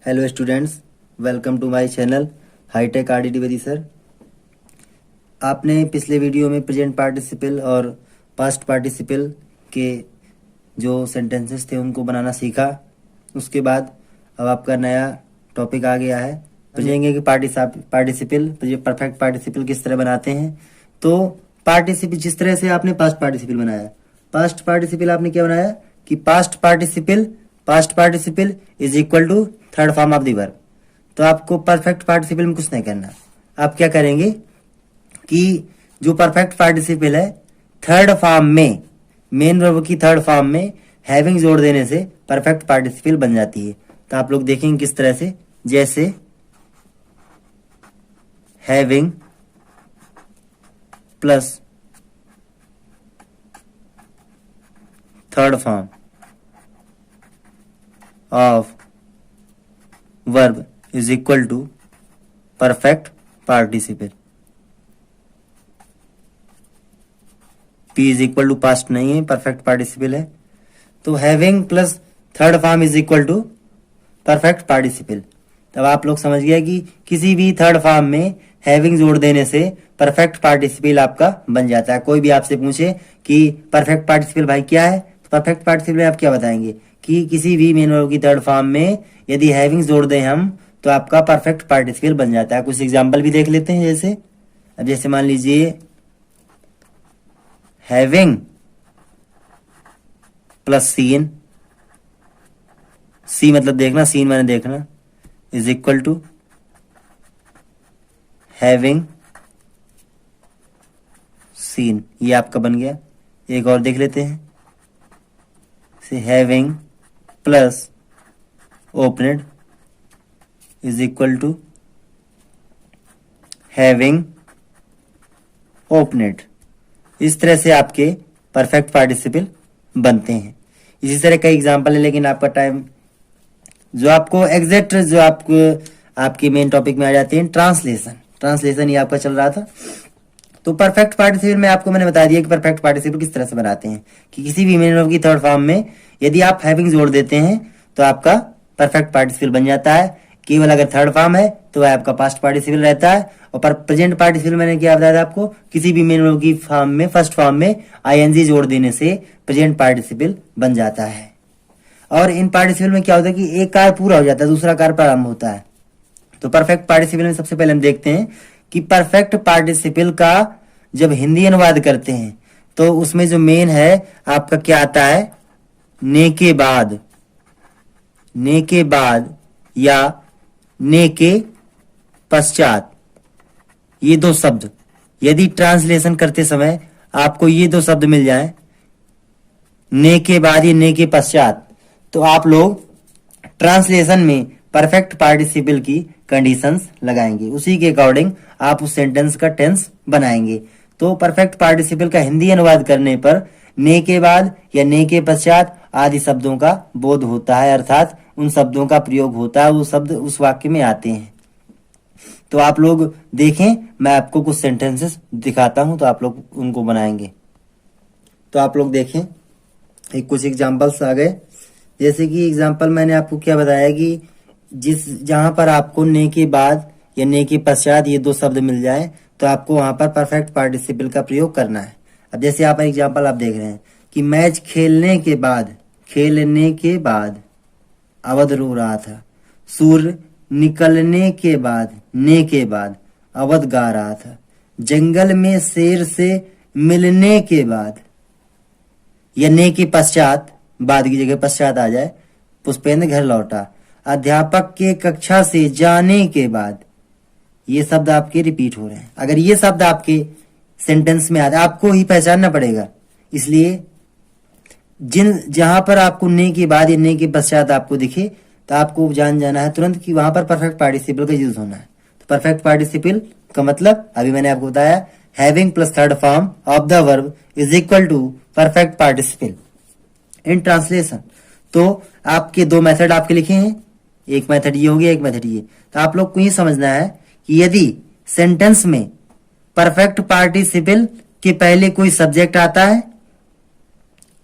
Hello students, welcome to my channel hitech RD Dwivedi sir. आपने पिछले video में present participle और पास्ट पार्टिसिपल के जो सेंटेंसेस थे उनको बनाना सीखा। उसके बाद अब आपका नया टॉपिक आ गया है, समझेंगे कि पार्टिसिपल परफेक्ट पार्टिसिपल किस तरह बनाते हैं। तो पार्टिसिपल जिस तरह से आपने पास्ट पार्टिसिपल बनाया, पास्ट पार्टिसिपल आपने क्या बनाया कि past participle is equal to third form of the verb. तो आपको परफेक्ट पार्टिसिपल में कुछ नहीं करना। आप क्या करेंगे कि जो परफेक्ट पार्टिसिपल है थर्ड फॉर्म में, मेन वर्ब की थर्ड फॉर्म में हैविंग जोड़ देने से परफेक्ट पार्टिसिपल बन जाती है। तो आप लोग देखेंगे किस तरह से, जैसे having plus third form of verb is equal to perfect participle. P is equal to past नहीं है, परफेक्ट पार्टिसिपल है। तो having plus third form is equal to perfect participle. तब आप लोग समझ गया कि किसी भी थर्ड फॉर्म में हैविंग जोड़ देने से परफेक्ट पार्टिसिपल आपका बन जाता है। कोई भी आपसे पूछे कि परफेक्ट पार्टिसिपल भाई क्या है, तो परफेक्ट पार्टिसिपल आप क्या बताएंगे कि किसी भी मेन वर्ब की थर्ड फॉर्म में यदि हैविंग जोड़ दें हम तो आपका परफेक्ट पार्टिसिपल बन जाता है। कुछ एग्जांपल भी देख लेते हैं। जैसे मान लीजिए हैविंग प्लस सीन, सी मतलब देखना, सीन माने देखना, is equal to having seen. ये आपका बन गया। एक और देख लेते हैं, से having plus opened is equal to having opened. इस तरह से आपके परफेक्ट पार्टिसिपल बनते हैं। इसी तरह कई एग्जांपल है, लेकिन आपका टाइम जो आपको एग्जैक्ट जो आपके मेन टॉपिक में आ जाते हैं, ट्रांसलेशन ये आपका चल रहा था। तो परफेक्ट पार्टिसिपल में आपको मैंने बता दिया कि परफेक्ट पार्टिसिपल किस तरह से बनाते हैं कि किसी भी मेन वर्ब की थर्ड फॉर्म में यदि आप हैविंग जोड़ देते हैं तो आपका परफेक्ट पार्टिसिपल बन जाता है। केवल अगर थर्ड फॉर्म है तो वह आपका पास्ट पार्टिसिपल रहता है। और पर प्रेजेंट पार्टिसिपल मैंने क्या बताया था आपको, किसी भी मेन वर्ब की फॉर्म में फर्स्ट फॉर्म में आईएनजी जोड़ देने से प्रेजेंट पार्टिसिपल बन जाता है। और इन पार्टिसिपल में क्या होता है कि एक कार्य पूरा हो जाता है, दूसरा कार्य प्रारंभ होता है। तो परफेक्ट पार्टिसिपल में सबसे पहले हम देखते हैं कि परफेक्ट पार्टिसिपल का जब हिंदी अनुवाद करते हैं तो उसमें जो मेन है आपका क्या आता है, ने के बाद या ने के पश्चात। ये दो शब्द यदि ट्रांसलेशन करते समय आपको ये दो शब्द मिल जाएं, ने के बाद या ने के पश्चात, तो आप लोग ट्रांसलेशन में परफेक्ट पार्टिसिपल की कंडीशंस लगाएंगे। उसी के अकॉर्डिंग आप उस सेंटेंस का टेंस बनाएंगे। तो परफेक्ट पार्टिसिपल का हिंदी अनुवाद करने पर ने के बाद या ने के पश्चात आदि शब्दों का बोध होता है, अर्थात उन शब्दों का प्रयोग होता है, वो शब्द उस वाक्य में आते हैं। तो आप लोग देखें, मैं आपको कुछ सेंटेंसेस दिखाता हूं तो आप लोग उनको बनाएंगे। तो आप लोग देखें, एक कुछ एग्जाम्पल्स आ गए। जैसे कि एग्जाम्पल मैंने आपको क्या बताया कि जहां पर आपको ने के बाद या ने के पश्चात ये दो शब्द मिल जाए तो आपको वहां पर परफेक्ट पार्टिसिपल का प्रयोग करना है। अब जैसे आप एग्जाम्पल आप देख रहे हैं कि मैच खेलने के बाद अवध रो रहा था, सूर्य निकलने के बाद ने के बाद अवध गा रहा था, जंगल में शेर से मिलने के बाद या ने के पश्चात, बाद की जगह पश्चात आ जाए, पुष्पेंद्र घर लौटा, अध्यापक के कक्षा से जाने के बाद। ये शब्द आपके रिपीट हो रहे हैं। अगर ये शब्द आपके सेंटेंस में आते आपको ही पहचानना पड़ेगा। इसलिए जहां पर आपको ने के बाद या ने के पश्चात आपको दिखे तो आपको जान जाना है तुरंत कि वहां पर परफेक्ट पार्टिसिपल का यूज होना है। तो परफेक्ट पार्टिसिपल का मतलब अभी मैंने आपको बताया, having plus third form of the verb is equal to perfect participle in translation. तो आपके दो मेथड आपके लिखे हैं, एक मेथड ये हो गया, एक मेथड ये। तो आप लोग को ये समझना है कि यदि सेंटेंस में परफेक्ट पार्टिसिपल के पहले कोई सब्जेक्ट आता है,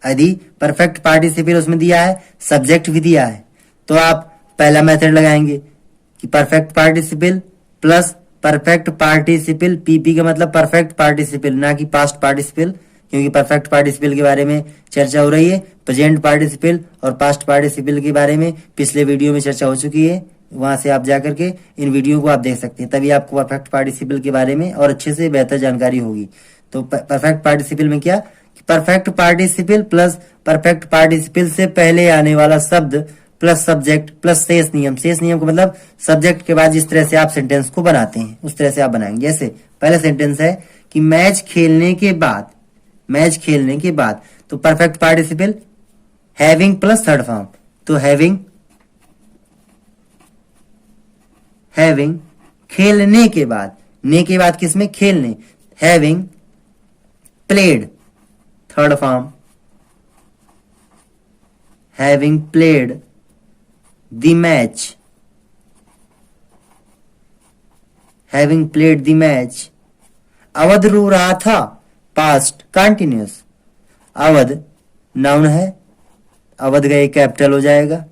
यदि परफेक्ट पार्टिसिपल उसमें दिया है, सब्जेक्ट भी दिया है, तो आप पहला मेथड लगाएंगे कि perfect participle plus perfect participle, PP का मतलब परफेक्ट पार्टिसिपल, ना कि पास्ट पार्टिसिपल, क्योंकि परफेक्ट पार्टिसिपल के बारे में चर्चा हो रही है। प्रेजेंट पार्टिसिपल और पास्ट पार्टिसिपल के बारे में पिछले वीडियो में चर्चा हो चुकी है, वहां से आप जाकर के इन वीडियो को आप देख सकते हैं, तभी आपको परफेक्ट पार्टिसिपल के बारे में और अच्छे से बेहतर जानकारी होगी। तो परफेक्ट पार्टिसिपल में क्या, perfect participle plus perfect participle से पहले आने वाला शब्द प्लस सब्जेक्ट प्लस शेष नियम। शेष नियम का मतलब सब्जेक्ट के बाद जिस तरह से आप सेंटेंस को बनाते हैं उस तरह से आप बनाएंगे। जैसे पहला सेंटेंस है कि मैच खेलने के बाद, मैच खेलने के बाद, तो perfect participle having plus third form, तो हैविंग, हैविंग खेलने के बाद, ने के बाद किसमें, खेलने, having played third form, having played the match, having played the match. Awadh रो रहा था, पास्ट कंटिन्यूस, अवध नाउन है, अवध का एक कैपिटल हो जाएगा।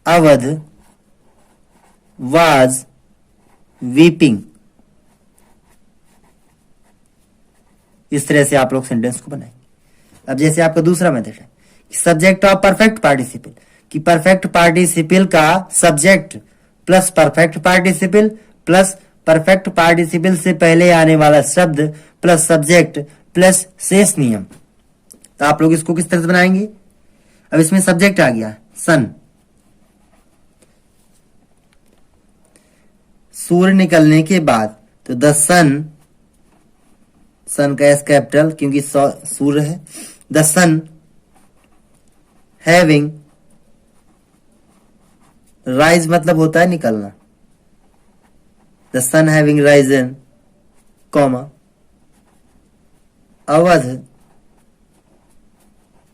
Awadh was weeping. इस तरह से आप लोग सेंटेंस को बनाएंगे। अब जैसे आपका दूसरा मेथड है सब्जेक्ट ऑफ परफेक्ट पार्टिसिपल, कि परफेक्ट पार्टिसिपल का subject plus perfect participle plus perfect participle से पहले आने वाला शब्द प्लस सब्जेक्ट प्लस शेष नियम। तो आप लोग इसको किस तरह से बनाएंगे। अब इसमें सब्जेक्ट आ गया सन, सूर्य निकलने के बाद, तो द सन, सन का एस कैपिटल क्योंकि सूर्य है। द सन हैविंग, राइज मतलब होता है निकलना, the sun having risen, comma, Awadh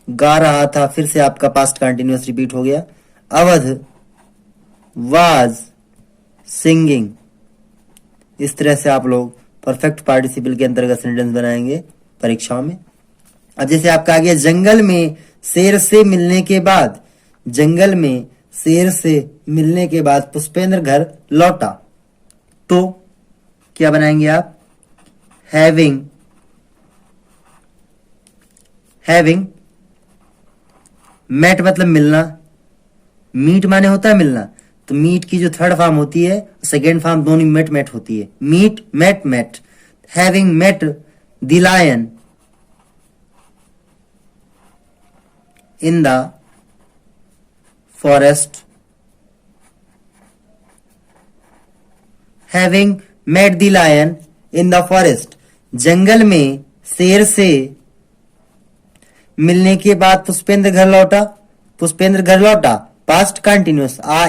गा रहा था, फिर से आपका पास्ट कंटिन्यूअस रिपीट हो गया, अवध वाज सिंगिंग। इस तरह से आप लोग परफेक्ट पार्टिसिपल के अंतर्गत सेंटेंस बनाएंगे परीक्षाओं में। अब जैसे आपका आ गया जंगल में शेर से मिलने के बाद, जंगल में शेर से मिलने के बाद पुष्पेंद्र घर लौटा, तो क्या बनाएंगे आप, हैविंग, हैविंग मेट मतलब मिलना, मीट माने होता है मिलना, तो मीट की जो थर्ड फॉर्म होती है सेकेंड फॉर्म दोनों मेट मेट होती है, meet met met. Having met the lion in the forest, having met the lion in the forest, जंगल में शेर से मिलने के बाद पुष्पेंद्र घर लौटा, पुष्पेंद्र घर लौटा पास्ट कंटिन्यूअस, आ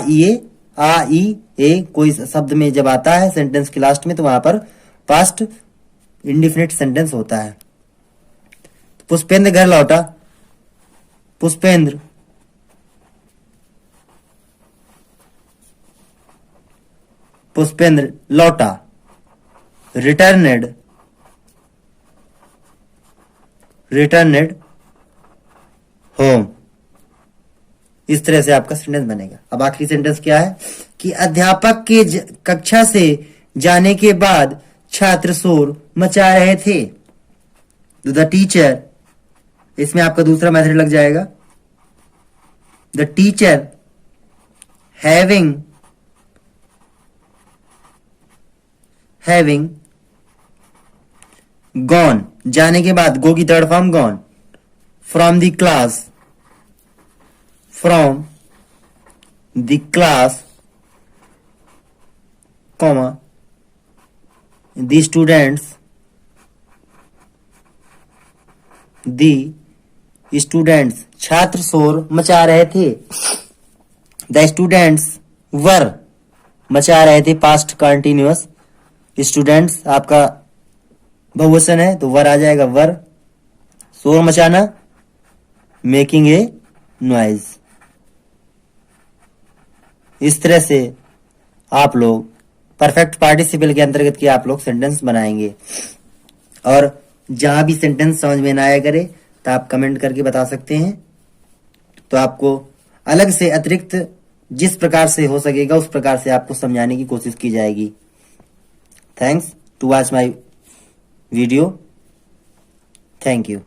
ई ए कोई शब्द में जब आता है सेंटेंस के लास्ट में तो वहां पर पास्ट इंडिफिनिट सेंटेंस होता है। पुष्पेंद्र घर लौटा, पुष्पेंद्र पुष्पेंद्र लौटा, रिटर्नेड, रिटर्नेड होम। इस तरह से आपका सेंटेंस बनेगा। अब आखिरी सेंटेंस क्या है कि अध्यापक के कक्षा से जाने के बाद छात्र शोर मचा रहे थे, द टीचर, इसमें आपका दूसरा मेथड लग जाएगा, द टीचर हैविंग गॉन, जाने के बाद गो की third form gone, from the class, from the class, comma, the students, छात्र शोर मचा रहे थे, द स्टूडेंट्स वर, मचा रहे थे पास्ट कंटिन्यूअस, स्टूडेंट्स आपका बहुवचन है तो वर आ जाएगा, वर, शोर मचाना, मेकिंग ए नॉइज। इस तरह से आप लोग परफेक्ट पार्टिसिपल के अंतर्गत के आप लोग सेंटेंस बनाएंगे। और जहां भी सेंटेंस समझ में ना आया करे तो आप कमेंट करके बता सकते हैं, तो आपको अलग से अतिरिक्त जिस प्रकार से हो सकेगा उस प्रकार से आपको समझाने की कोशिश की जाएगी। Thanks to watch my video. Thank you.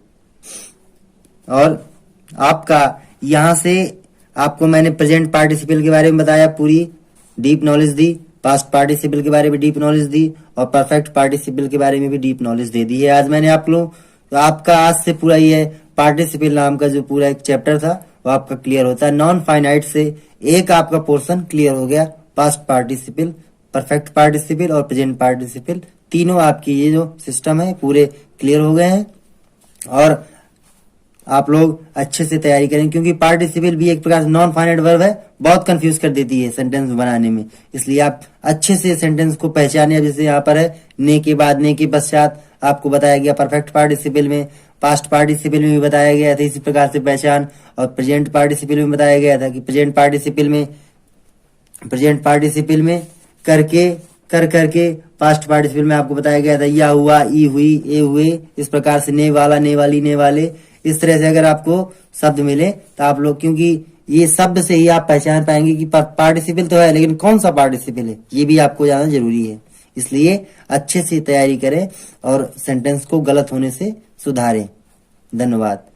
और आपका यहाँ से आपको मैंने प्रेजेंट पार्टिसिपल के बारे में बताया, पूरी डीप नॉलेज दी, पास्ट पार्टिसिपल के बारे में डीप नॉलेज दी और परफेक्ट पार्टिसिपल के बारे में भी डीप नॉलेज दे दी है आज मैंने आप लोग। तो आपका आज से पूरा ये पार्टिसिपल नाम का जो पूरा एक चैप्टर था वो आपका क्लियर होता है। नॉन फाइनाइट से एक आपका पोर्शन क्लियर हो गया। पास्ट पार्टिसिपल, परफेक्ट पार्टिसिपल और प्रेजेंट पार्टिसिपल, तीनों आपकी ये जो सिस्टम है पूरे क्लियर हो गए हैं। और आप लोग अच्छे से तैयारी करें, क्योंकि पार्टिसिपल भी एक प्रकार से नॉन फाइनाइट वर्ब है, बहुत कंफ्यूज कर देती है सेंटेंस बनाने में। इसलिए आप अच्छे से सेंटेंस को पहचाने। जैसे यहाँ पर है ने के बाद, ने के पश्चात आपको बताया गया। परफेक्ट पार्टिसिपल में, पास्ट पार्टिसिपल में भी बताया गया था इसी प्रकार से पहचान। और प्रेजेंट पार्टिसिपल में बताया गया था कि प्रेजेंट पार्टिसिपल में करके, कर करके, पास्ट पार्टिसिपल में आपको बताया गया था या हुआ, ई हुई, ए हुए, इस प्रकार से ने वाला, ने वाली, ने वाले, इस तरह से अगर आपको शब्द मिले तो आप लोग, क्योंकि ये शब्द से ही आप पहचान पाएंगे कि पार्टिसिपल तो है लेकिन कौन सा पार्टिसिपल है, ये भी आपको जानना जरूरी है। इसलिए अच्छे से तैयारी करें और सेंटेंस को गलत होने से सुधारें। धन्यवाद।